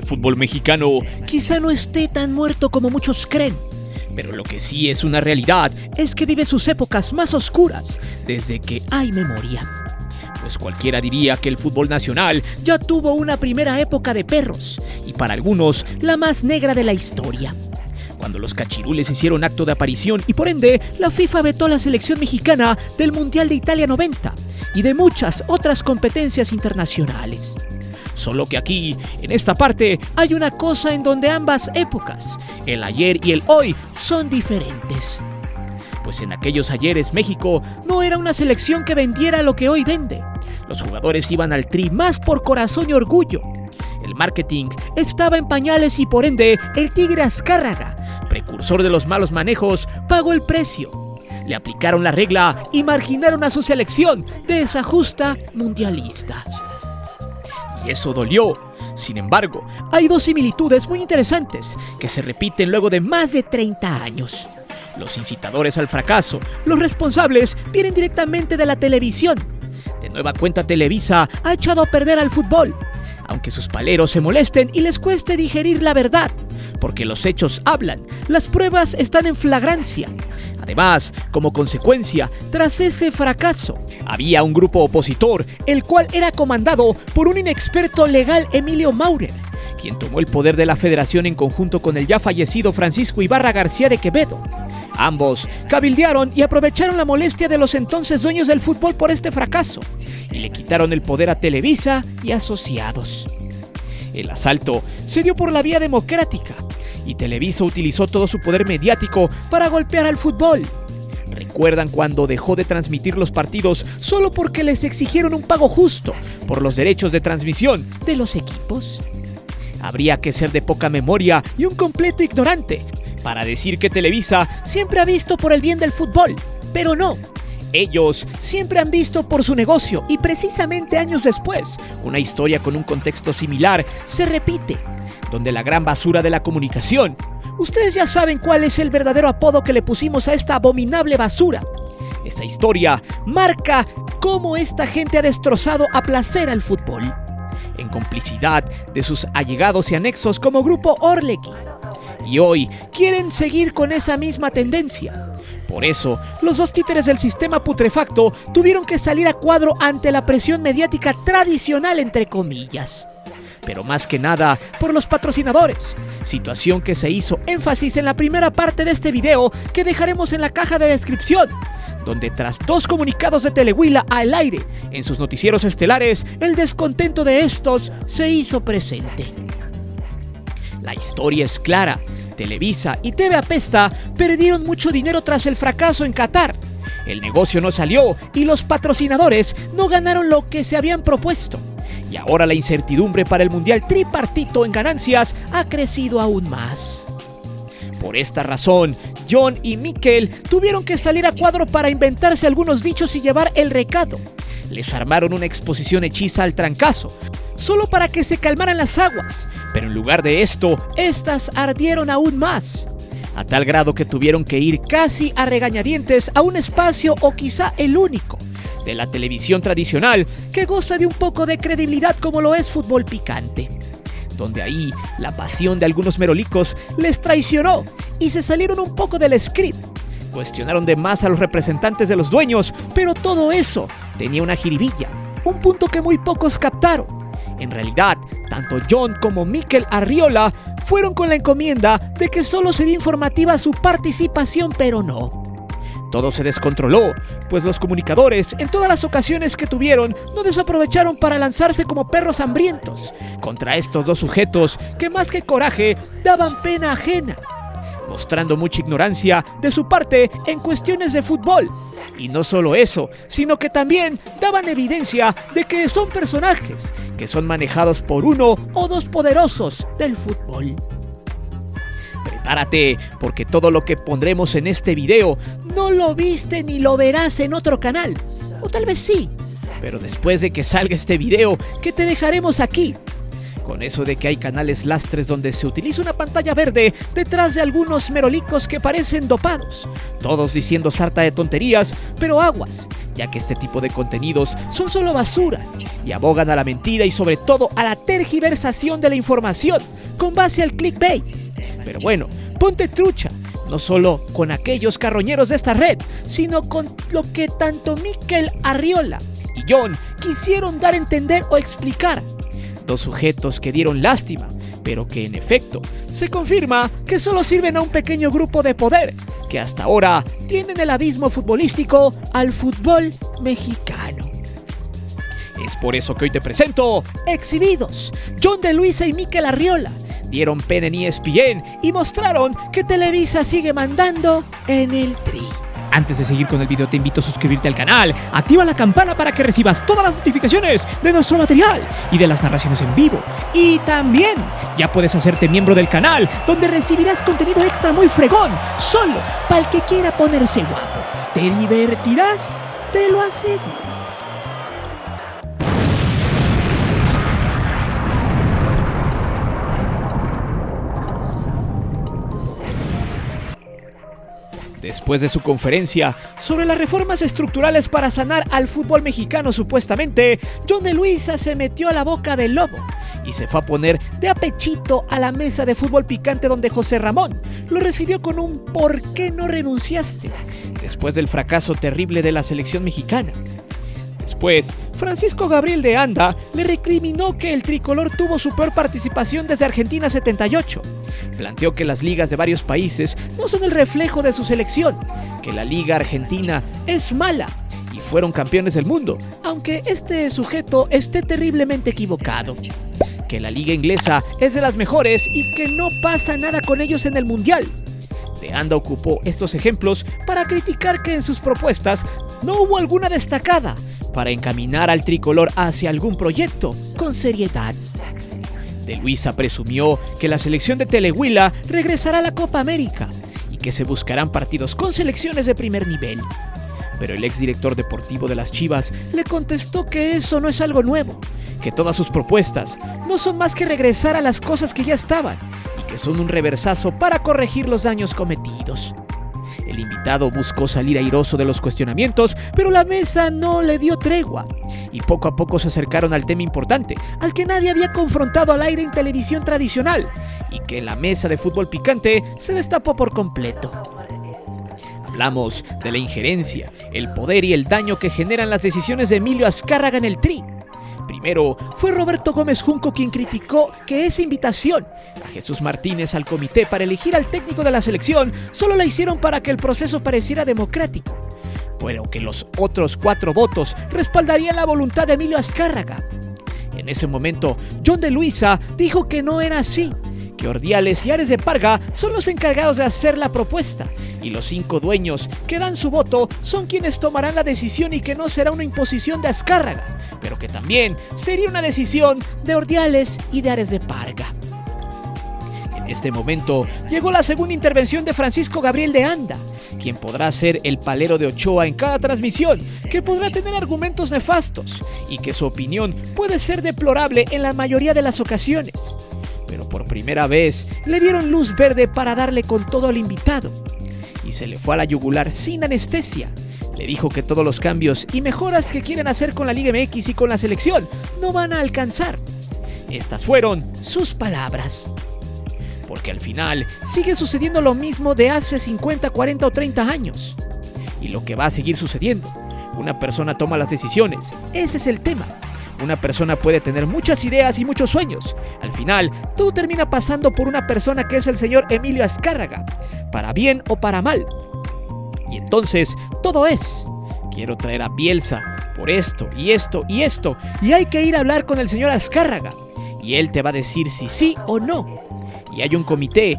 fútbol mexicano quizá no esté tan muerto como muchos creen, pero lo que sí es una realidad es que vive sus épocas más oscuras desde que hay memoria. Pues cualquiera diría que el fútbol nacional ya tuvo una primera época de perros, y para algunos la más negra de la historia, cuando los cachirules hicieron acto de aparición y por ende la FIFA vetó a la selección mexicana del Mundial de Italia 90 y de muchas otras competencias internacionales. Solo que aquí, en esta parte, hay una cosa en donde ambas épocas, el ayer y el hoy, son diferentes. Pues en aquellos ayeres México no era una selección que vendiera lo que hoy vende. Los jugadores iban al Tri más por corazón y orgullo. El marketing estaba en pañales y por ende el Tigre Azcárraga, precursor de los malos manejos, pagó el precio. Le aplicaron la regla y marginaron a su selección de esa justa mundialista. Y eso dolió. Sin embargo, hay dos similitudes muy interesantes que se repiten luego de más de 30 años. Los incitadores al fracaso, los responsables, vienen directamente de la televisión. De nueva cuenta, Televisa ha echado a perder al fútbol, aunque sus paleros se molesten y les cueste digerir la verdad, porque los hechos hablan, las pruebas están en flagrancia. Además, como consecuencia, tras ese fracaso, había un grupo opositor, el cual era comandado por un inexperto legal Emilio Maurer, quien tomó el poder de la federación en conjunto con el ya fallecido Francisco Ibarra García de Quevedo. Ambos cabildearon y aprovecharon la molestia de los entonces dueños del fútbol por este fracaso, y le quitaron el poder a Televisa y asociados. El asalto se dio por la vía democrática, y Televisa utilizó todo su poder mediático para golpear al fútbol. ¿Recuerdan cuando dejó de transmitir los partidos solo porque les exigieron un pago justo por los derechos de transmisión de los equipos? Habría que ser de poca memoria y un completo ignorante para decir que Televisa siempre ha visto por el bien del fútbol, pero no. Ellos siempre han visto por su negocio y precisamente años después, una historia con un contexto similar se repite, donde la gran basura de la comunicación, ustedes ya saben cuál es el verdadero apodo que le pusimos a esta abominable basura. Esa historia marca cómo esta gente ha destrozado a placer al fútbol, en complicidad de sus allegados y anexos como Grupo Orlegui. Y hoy quieren seguir con esa misma tendencia. Por eso, los dos títeres del sistema putrefacto tuvieron que salir a cuadro ante la presión mediática tradicional, entre comillas. Pero más que nada por los patrocinadores, situación que se hizo énfasis en la primera parte de este video que dejaremos en la caja de descripción, donde tras dos comunicados de Telehuila al aire en sus noticieros estelares, el descontento de estos se hizo presente. La historia es clara. Televisa y TV Apesta perdieron mucho dinero tras el fracaso en Qatar. El negocio no salió y los patrocinadores no ganaron lo que se habían propuesto. Y ahora la incertidumbre para el mundial tripartito en ganancias ha crecido aún más. Por esta razón, John y Mikel tuvieron que salir a cuadro para inventarse algunos dichos y llevar el recado. Les armaron una exposición hechiza al trancazo, solo para que se calmaran las aguas, pero en lugar de esto, estas ardieron aún más, a tal grado que tuvieron que ir casi a regañadientes a un espacio o quizá el único de la televisión tradicional que goza de un poco de credibilidad como lo es Fútbol Picante, donde ahí la pasión de algunos merolicos les traicionó y se salieron un poco del script. Cuestionaron de más a los representantes de los dueños, pero todo eso tenía una jiribilla, un punto que muy pocos captaron. En realidad, tanto John como Mikel Arriola fueron con la encomienda de que solo sería informativa su participación, pero no. Todo se descontroló, pues los comunicadores, en todas las ocasiones que tuvieron, no desaprovecharon para lanzarse como perros hambrientos contra estos dos sujetos que más que coraje daban pena ajena, mostrando mucha ignorancia de su parte en cuestiones de fútbol. Y no solo eso, sino que también daban evidencia de que son personajes que son manejados por uno o dos poderosos del fútbol. Prepárate, porque todo lo que pondremos en este video no lo viste ni lo verás en otro canal, o tal vez sí, pero después de que salga este video que te dejaremos aquí, con eso de que hay canales lastres donde se utiliza una pantalla verde detrás de algunos merolicos que parecen dopados, todos diciendo sarta de tonterías, pero aguas, ya que este tipo de contenidos son solo basura y abogan a la mentira y sobre todo a la tergiversación de la información con base al clickbait. Pero bueno, ponte trucha, no solo con aquellos carroñeros de esta red, sino con lo que tanto Mikel Arriola y John quisieron dar a entender o explicar. Dos sujetos que dieron lástima, pero que en efecto se confirma que solo sirven a un pequeño grupo de poder, que hasta ahora tienen el abismo futbolístico al fútbol mexicano. Es por eso que hoy te presento Exhibidos. John de Luisa y Mikel Arriola dieron pena en ESPN y mostraron que Televisa sigue mandando en el Tri. Antes de seguir con el video te invito a suscribirte al canal, activa la campana para que recibas todas las notificaciones de nuestro material y de las narraciones en vivo. Y también ya puedes hacerte miembro del canal, donde recibirás contenido extra muy fregón, solo para el que quiera ponerse guapo. Te divertirás, te lo aseguro. Después de su conferencia sobre las reformas estructurales para sanar al fútbol mexicano supuestamente, John de Luisa se metió a la boca del lobo y se fue a poner de apechito a la mesa de fútbol picante donde José Ramón lo recibió con un ¿por qué no renunciaste?, después del fracaso terrible de la selección mexicana. Después, Francisco Gabriel de Anda le recriminó que el tricolor tuvo su peor participación desde Argentina 78. Planteó que las ligas de varios países no son el reflejo de su selección, que la liga argentina es mala y fueron campeones del mundo, aunque este sujeto esté terriblemente equivocado. Que la liga inglesa es de las mejores y que no pasa nada con ellos en el mundial. De Anda ocupó estos ejemplos para criticar que en sus propuestas no hubo alguna destacada para encaminar al tricolor hacia algún proyecto con seriedad. De Luisa presumió que la selección de Telehuila regresará a la Copa América y que se buscarán partidos con selecciones de primer nivel. Pero el exdirector deportivo de las Chivas le contestó que eso no es algo nuevo, que todas sus propuestas no son más que regresar a las cosas que ya estaban y que son un reversazo para corregir los daños cometidos. El invitado buscó salir airoso de los cuestionamientos, pero la mesa no le dio tregua y poco a poco se acercaron al tema importante, al que nadie había confrontado al aire en televisión tradicional y que la mesa de fútbol picante se destapó por completo. Hablamos de la injerencia, el poder y el daño que generan las decisiones de Emilio Azcárraga en el Tri. Primero fue Roberto Gómez Junco quien criticó que esa invitación a Jesús Martínez al comité para elegir al técnico de la selección solo la hicieron para que el proceso pareciera democrático, pero que los otros 4 votos respaldarían la voluntad de Emilio Azcárraga. En ese momento, John de Luisa dijo que no era así, que Ordiales y Ares de Parga son los encargados de hacer la propuesta y los 5 dueños que dan su voto son quienes tomarán la decisión y que no será una imposición de Azcárraga, pero que también sería una decisión de Ordiales y de Ares de Parga. En este momento llegó la segunda intervención de Francisco Gabriel de Anda, quien podrá ser el palero de Ochoa en cada transmisión, que podrá tener argumentos nefastos y que su opinión puede ser deplorable en la mayoría de las ocasiones. Pero por primera vez le dieron luz verde para darle con todo al invitado y se le fue a la yugular sin anestesia. Le dijo que todos los cambios y mejoras que quieren hacer con la Liga MX y con la selección no van a alcanzar. Estas fueron sus palabras. Porque al final sigue sucediendo lo mismo de hace 50, 40 o 30 años. Y lo que va a seguir sucediendo. Una persona toma las decisiones. Ese es el tema. Una persona puede tener muchas ideas y muchos sueños. Al final, todo termina pasando por una persona que es el señor Emilio Azcárraga, para bien o para mal. Y entonces, todo es: quiero traer a Bielsa por esto y esto y esto, y hay que ir a hablar con el señor Azcárraga, y él te va a decir si sí o no. Y hay un comité,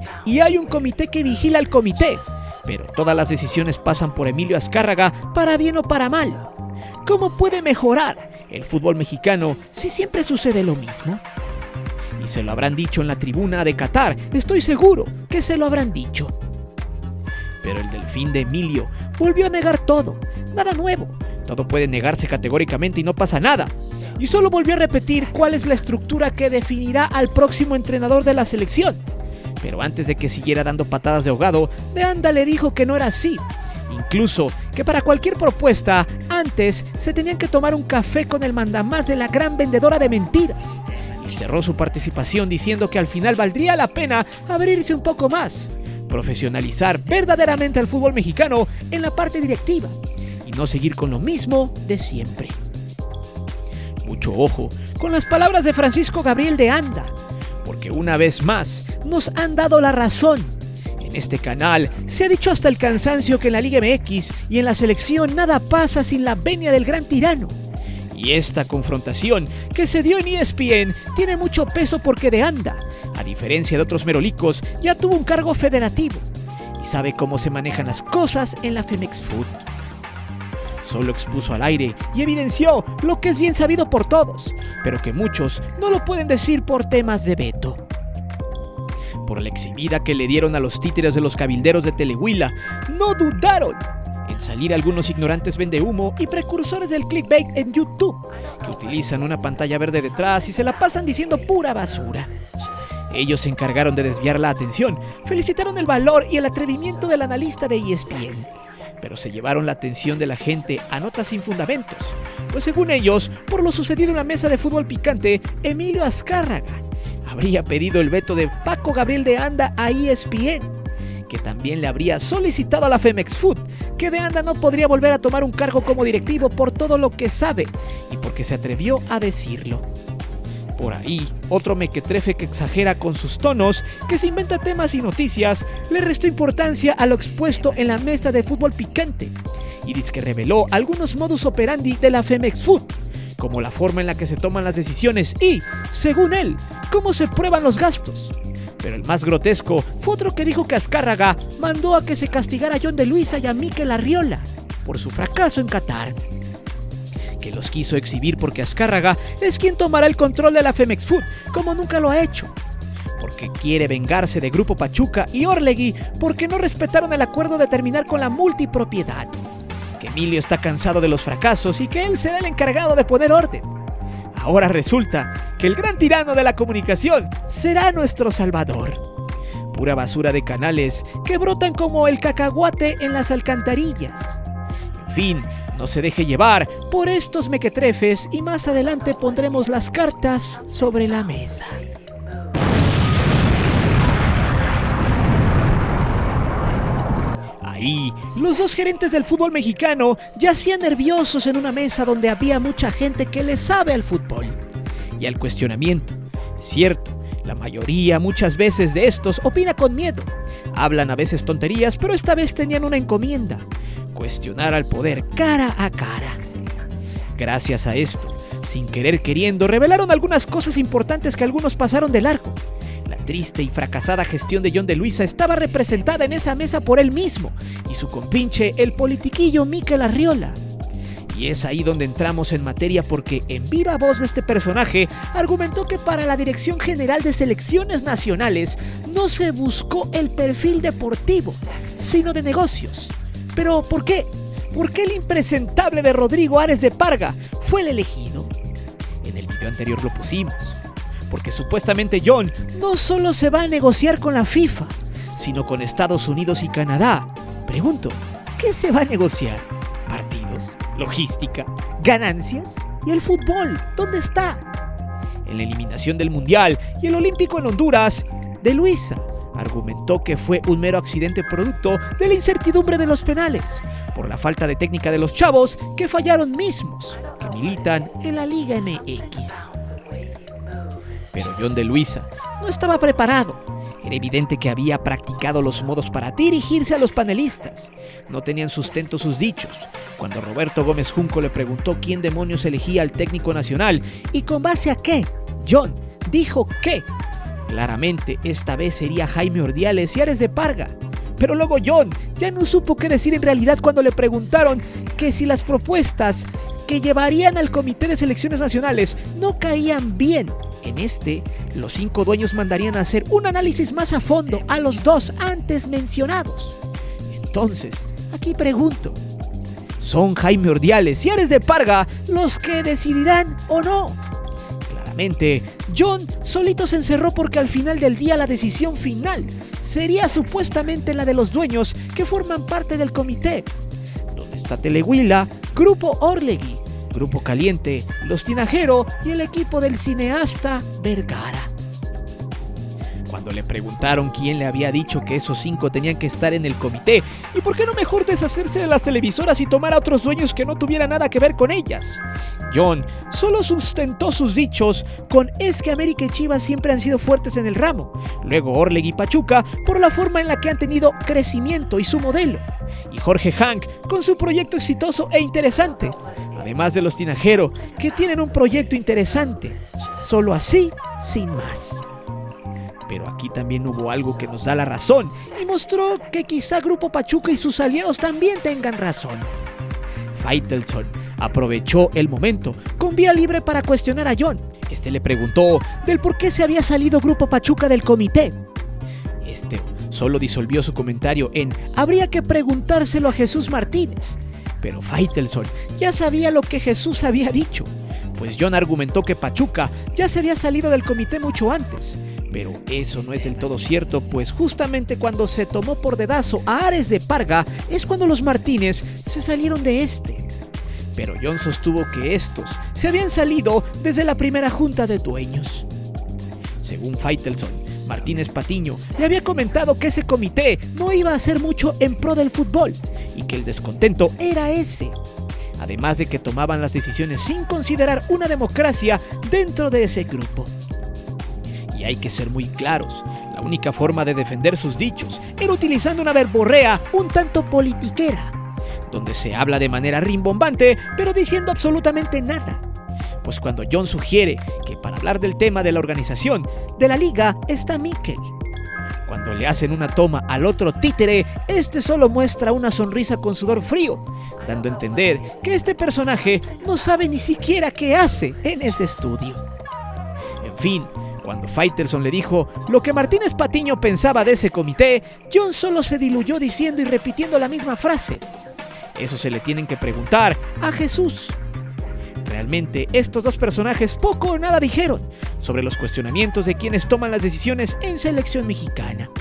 que vigila al comité, pero todas las decisiones pasan por Emilio Azcárraga, para bien o para mal. ¿Cómo puede mejorar el fútbol mexicano si siempre sucede lo mismo? Y se lo habrán dicho en la tribuna de Qatar, estoy seguro que se lo habrán dicho. Pero el delfín de Emilio volvió a negar todo, nada nuevo. Todo puede negarse categóricamente y no pasa nada. y solo volvió a repetir cuál es la estructura que definirá al próximo entrenador de la selección. Pero antes de que siguiera dando patadas de ahogado, De Anda le dijo que no era así. Incluso que para cualquier propuesta, antes se tenían que tomar un café con el mandamás de la gran vendedora de mentiras. Y cerró su participación diciendo que al final valdría la pena abrirse un poco más, profesionalizar verdaderamente al fútbol mexicano en la parte directiva y no seguir con lo mismo de siempre. Mucho ojo con las palabras de Francisco Gabriel de Anda, porque una vez más nos han dado la razón. En este canal se ha dicho hasta el cansancio que en la Liga MX y en la selección nada pasa sin la venia del gran tirano. Y esta confrontación que se dio en ESPN tiene mucho peso porque De Anda, a diferencia de otros merolicos, ya tuvo un cargo federativo y sabe cómo se manejan las cosas en la Femex Food. Solo expuso al aire y evidenció lo que es bien sabido por todos, pero que muchos no lo pueden decir por temas de veto. Por la exhibida que le dieron a los títeres de los cabilderos de Telehuila, no dudaron en salir algunos ignorantes vendehumo y precursores del clickbait en YouTube, que utilizan una pantalla verde detrás y se la pasan diciendo pura basura. Ellos se encargaron de desviar la atención, felicitaron el valor y el atrevimiento del analista de ESPN, pero se llevaron la atención de la gente a notas sin fundamentos, pues según ellos, por lo sucedido en la mesa de fútbol picante, Emilio Azcárraga habría pedido el veto de Paco Gabriel de Anda a ESPN, que también le habría solicitado a la Femex Food que De Anda no podría volver a tomar un cargo como directivo por todo lo que sabe y porque se atrevió a decirlo. Por ahí, otro mequetrefe que exagera con sus tonos, que se inventa temas y noticias, le restó importancia a lo expuesto en la mesa de fútbol picante y dice que reveló algunos modus operandi de la Femex Food, como la forma en la que se toman las decisiones y, según él, cómo se prueban los gastos. Pero el más grotesco fue otro que dijo que Azcárraga mandó a que se castigara a John de Luisa y a Mikel Arriola por su fracaso en Qatar, que los quiso exhibir porque Azcárraga es quien tomará el control de la Femex Food, como nunca lo ha hecho, porque quiere vengarse de Grupo Pachuca y Orlegui porque no respetaron el acuerdo de terminar con la multipropiedad, que Emilio está cansado de los fracasos y que él será el encargado de poner orden. Ahora resulta que el gran tirano de la comunicación será nuestro salvador. Pura basura de canales que brotan como el cacahuate en las alcantarillas. En fin, no se deje llevar por estos mequetrefes y más adelante pondremos las cartas sobre la mesa. Ahí, los dos gerentes del fútbol mexicano yacían nerviosos en una mesa donde había mucha gente que le sabe al fútbol y al cuestionamiento. Es cierto, la mayoría muchas veces de estos opina con miedo. Hablan a veces tonterías, pero esta vez tenían una encomienda: cuestionar al poder cara a cara. Gracias a esto, sin querer queriendo, revelaron algunas cosas importantes que algunos pasaron de largo. La triste y fracasada gestión de John de Luisa estaba representada en esa mesa por él mismo y su compinche, el politiquillo Mikel Arriola. Y es ahí donde entramos en materia porque en viva voz de este personaje argumentó que para la Dirección General de Selecciones Nacionales no se buscó el perfil deportivo, sino de negocios. ¿Pero por qué? ¿Por qué el impresentable de Rodrigo Ares de Parga fue el elegido? En el video anterior lo pusimos. Porque supuestamente John no solo se va a negociar con la FIFA, sino con Estados Unidos y Canadá. Pregunto, ¿qué se va a negociar? ¿Partidos? ¿Logística? ¿Ganancias? ¿Y el fútbol? ¿Dónde está? En la eliminación del Mundial y el Olímpico en Honduras, De Luisa argumentó que fue un mero accidente producto de la incertidumbre de los penales, por la falta de técnica de los chavos que fallaron mismos, que militan en la Liga MX. Pero John de Luisa no estaba preparado. Era evidente que había practicado los modos para dirigirse a los panelistas. No tenían sustento sus dichos. Cuando Roberto Gómez Junco le preguntó quién demonios elegía al técnico nacional y con base a qué, John dijo que claramente esta vez sería Jaime Ordiales y Ares de Parga. Pero luego John ya no supo qué decir en realidad cuando le preguntaron que si las propuestas que llevarían al Comité de Selecciones Nacionales no caían bien. En los 5 dueños mandarían a hacer un análisis más a fondo a los 2 antes mencionados. Entonces, aquí pregunto, Son Jaime Ordiales y Ares de Parga los que decidirán o no. Claramente, John solito se encerró porque al final del día la decisión final sería supuestamente la de los dueños que forman parte del comité, donde está Telehuila, Grupo Orlegui, Grupo Caliente, Los Tinajero y el equipo del cineasta Vergara. Cuando le preguntaron quién le había dicho que esos 5 tenían que estar en el comité y por qué no mejor deshacerse de las televisoras y tomar a otros dueños que no tuvieran nada que ver con ellas, John solo sustentó sus dichos con es que América y Chivas siempre han sido fuertes en el ramo, luego Orlegui y Pachuca por la forma en la que han tenido crecimiento y su modelo, y Jorge Hank con su proyecto exitoso e interesante, además de los Tinajero que tienen un proyecto interesante, solo así, sin más. Pero aquí también hubo algo que nos da la razón y mostró que quizá Grupo Pachuca y sus aliados también tengan razón. Faitelson aprovechó el momento con vía libre para cuestionar a John. Este le preguntó del por qué se había salido Grupo Pachuca del comité. Este solo disolvió su comentario en habría que preguntárselo a Jesús Martínez. Pero Faitelson ya sabía lo que Jesús había dicho, pues John argumentó que Pachuca ya se había salido del comité mucho antes. Pero eso no es del todo cierto, pues justamente cuando se tomó por dedazo a Ares de Parga es cuando los Martínez se salieron de este. Pero John sostuvo que estos se habían salido desde la primera junta de dueños. Según Faitelson, Martínez Patiño le había comentado que ese comité no iba a hacer mucho en pro del fútbol y que el descontento era ese. Además de que tomaban las decisiones sin considerar una democracia dentro de ese grupo. Y hay que ser muy claros, la única forma de defender sus dichos era utilizando una verborrea un tanto politiquera, donde se habla de manera rimbombante, pero diciendo absolutamente nada. Pues cuando John sugiere que para hablar del tema de la organización de la liga está Mikel. Cuando le hacen una toma al otro títere, este solo muestra una sonrisa con sudor frío, dando a entender que este personaje no sabe ni siquiera qué hace en ese estudio. En fin, cuando Faitelson le dijo lo que Martínez Patiño pensaba de ese comité, John solo se diluyó diciendo y repitiendo la misma frase. Eso se le tienen que preguntar a Jesús. Realmente, estos dos personajes poco o nada dijeron sobre los cuestionamientos de quienes toman las decisiones en selección mexicana.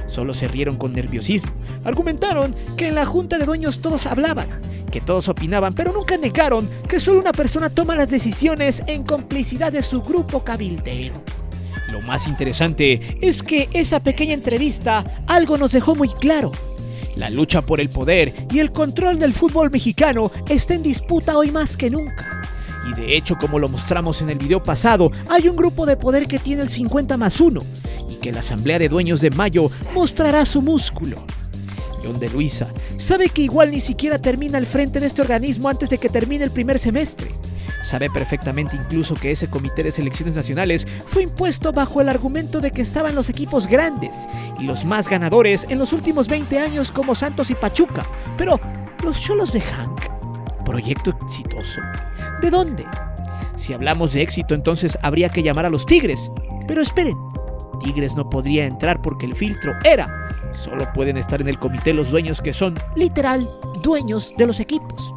Solo se rieron con nerviosismo. Argumentaron que en la junta de dueños todos hablaban, que todos opinaban, pero nunca negaron que solo una persona toma las decisiones en complicidad de su grupo cabildero. Lo más interesante es que esa pequeña entrevista algo nos dejó muy claro. La lucha por el poder y el control del fútbol mexicano está en disputa hoy más que nunca. Y de hecho, como lo mostramos en el video pasado, hay un grupo de poder que tiene el 50+1 y que la asamblea de dueños de mayo mostrará su músculo. John de Luisa sabe que igual ni siquiera termina al frente de este organismo antes de que termine el primer semestre. Sabe perfectamente incluso que ese comité de selecciones nacionales fue impuesto bajo el argumento de que estaban los equipos grandes y los más ganadores en los últimos 20 años como Santos y Pachuca. Pero los Xolos de Hank, ¿proyecto exitoso? ¿De dónde? Si hablamos de éxito, entonces habría que llamar a los Tigres. Pero esperen, Tigres no podría entrar porque el filtro era solo pueden estar en el comité los dueños que son, literal, dueños de los equipos.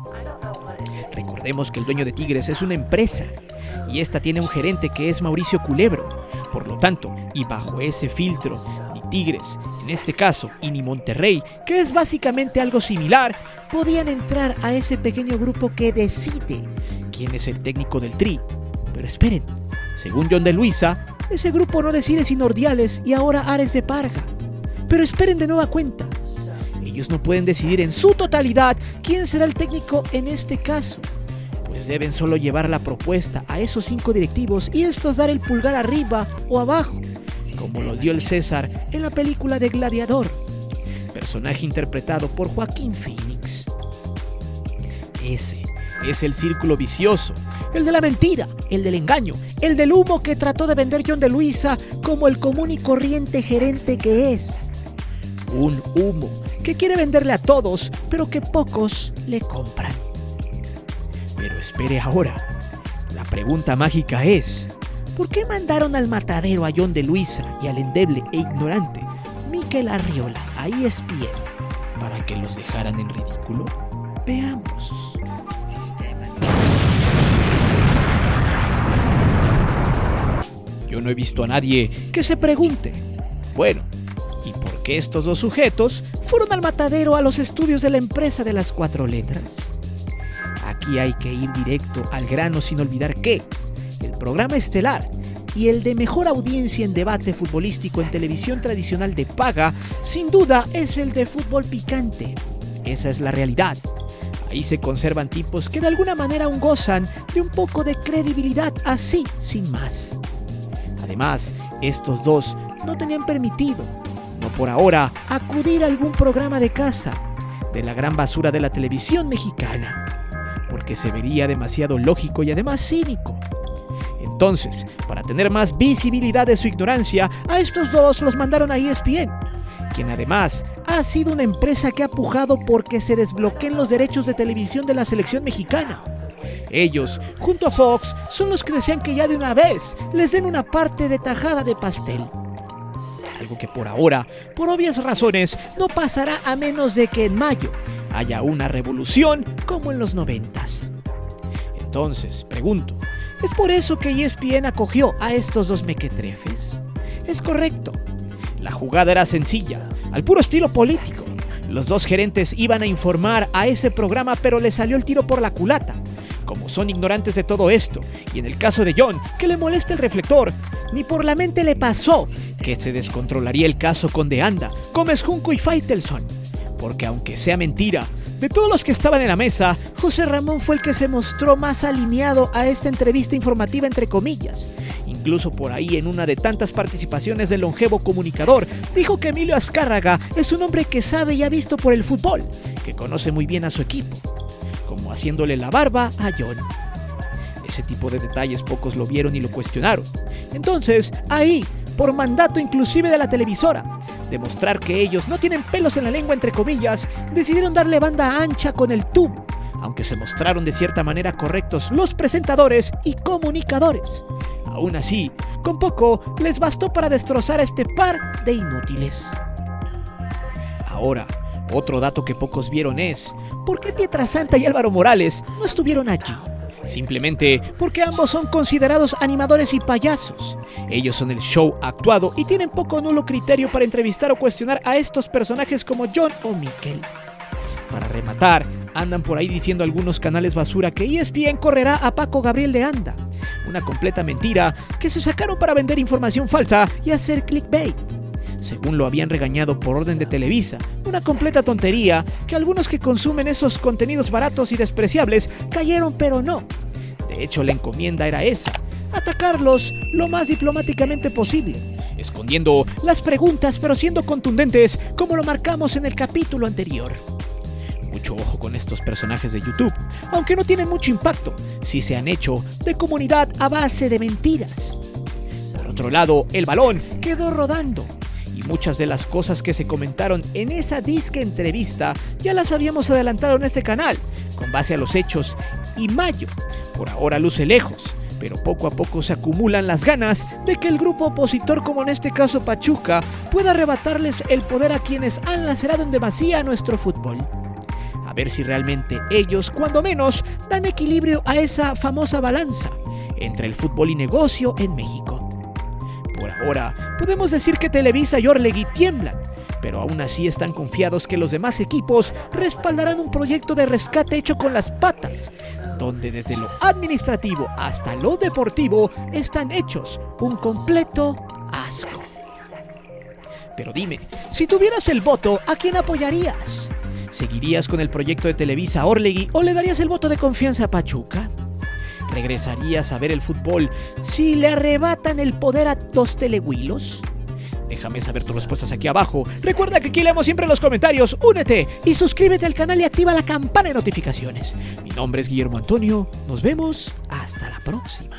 Recordemos que el dueño de Tigres es una empresa y esta tiene un gerente que es Mauricio Culebro. Por lo tanto, y bajo ese filtro, ni Tigres, en este caso, y ni Monterrey, que es básicamente algo similar, podían entrar a ese pequeño grupo que decide quién es el técnico del Tri. Pero esperen, según John de Luisa, ese grupo no decide sin Ordiales y ahora Ares de Parga. Pero esperen de nueva cuenta. Ellos no pueden decidir en su totalidad quién será el técnico en este caso, pues deben solo llevar la propuesta a esos 5 directivos y estos dar el pulgar arriba o abajo, como lo dio el César en la película de Gladiador, personaje interpretado por Joaquín Phoenix. Ese es el círculo vicioso, el de la mentira, el del engaño, el del humo que trató de vender John de Luisa como el común y corriente gerente que es. Un humo que quiere venderle a todos, pero que pocos le compran. Pero espere ahora, la pregunta mágica es, ¿por qué mandaron al matadero a John de Luisa y al endeble e ignorante Mikel Arriola a ESPN para que los dejaran en ridículo? Veamos. Yo no he visto a nadie que se pregunte, bueno, ¿y por qué estos dos sujetos fueron al matadero a los estudios de la empresa de las 4 letras? Aquí hay que ir directo al grano sin olvidar que el programa estelar y el de mejor audiencia en debate futbolístico en televisión tradicional de paga, sin duda es el de Fútbol Picante. Esa es la realidad. Ahí se conservan tipos que de alguna manera aún gozan de un poco de credibilidad así, sin más. Además, estos dos no tenían permitido, no por ahora, acudir a algún programa de casa de la gran basura de la televisión mexicana, porque se vería demasiado lógico y además cínico. Entonces, para tener más visibilidad de su ignorancia, a estos dos los mandaron a ESPN, quien además ha sido una empresa que ha pujado porque se desbloqueen los derechos de televisión de la selección mexicana. Ellos, junto a Fox, son los que desean que ya de una vez les den una parte de tajada de pastel. Algo que por ahora, por obvias razones, no pasará a menos de que en mayo haya una revolución como en los 90s. Entonces, pregunto, ¿es por eso que ESPN acogió a estos dos mequetrefes? Es correcto. La jugada era sencilla, al puro estilo político. Los dos gerentes iban a informar a ese programa, pero le salió el tiro por la culata. Como son ignorantes de todo esto, y en el caso de John, que le molesta el reflector, ni por la mente le pasó que se descontrolaría el caso con De Anda, Gómez Junco y Faitelson. Porque aunque sea mentira, de todos los que estaban en la mesa, José Ramón fue el que se mostró más alineado a esta entrevista informativa entre comillas. Incluso por ahí, en una de tantas participaciones del longevo comunicador, dijo que Emilio Azcárraga es un hombre que sabe y ha visto por el fútbol, que conoce muy bien a su equipo, como haciéndole la barba a John. Ese tipo de detalles pocos lo vieron y lo cuestionaron. Entonces, ahí, por mandato inclusive de la televisora, demostrar que ellos no tienen pelos en la lengua entre comillas, decidieron darle banda ancha con el tubo, aunque se mostraron de cierta manera correctos los presentadores y comunicadores. Aún así, con poco les bastó para destrozar a este par de inútiles. Ahora, otro dato que pocos vieron es ¿por qué Pietrasanta y Álvaro Morales no estuvieron allí? Simplemente porque ambos son considerados animadores y payasos. Ellos son el show actuado y tienen poco o nulo criterio para entrevistar o cuestionar a estos personajes como John o Mikel. Para rematar, andan por ahí diciendo algunos canales basura que ESPN correrá a Paco Gabriel de Anda. Una completa mentira que se sacaron para vender información falsa y hacer clickbait. Según lo habían regañado por orden de Televisa, una completa tontería que algunos que consumen esos contenidos baratos y despreciables cayeron, pero no. De hecho, la encomienda era esa, atacarlos lo más diplomáticamente posible, escondiendo las preguntas pero siendo contundentes como lo marcamos en el capítulo anterior. Mucho ojo con estos personajes de YouTube, aunque no tienen mucho impacto, si se han hecho de comunidad a base de mentiras. Por otro lado, el balón quedó rodando. Y muchas de las cosas que se comentaron en esa disque entrevista ya las habíamos adelantado en este canal, con base a los hechos, y mayo, por ahora luce lejos, pero poco a poco se acumulan las ganas de que el grupo opositor, como en este caso Pachuca, pueda arrebatarles el poder a quienes han lacerado en demasía a nuestro fútbol. A ver si realmente ellos, cuando menos, dan equilibrio a esa famosa balanza entre el fútbol y negocio en México. Por ahora, podemos decir que Televisa y Orlegui tiemblan, pero aún así están confiados que los demás equipos respaldarán un proyecto de rescate hecho con las patas, donde desde lo administrativo hasta lo deportivo están hechos un completo asco. Pero dime, si tuvieras el voto, ¿a quién apoyarías? ¿Seguirías con el proyecto de Televisa Orlegui o le darías el voto de confianza a Pachuca? ¿Regresarías a ver el fútbol si le arrebatan el poder a los telehuilos? Déjame saber tus respuestas aquí abajo. Recuerda que aquí leemos siempre los comentarios. Únete y suscríbete al canal y activa la campana de notificaciones. Mi nombre es Guillermo Antonio. Nos vemos hasta la próxima.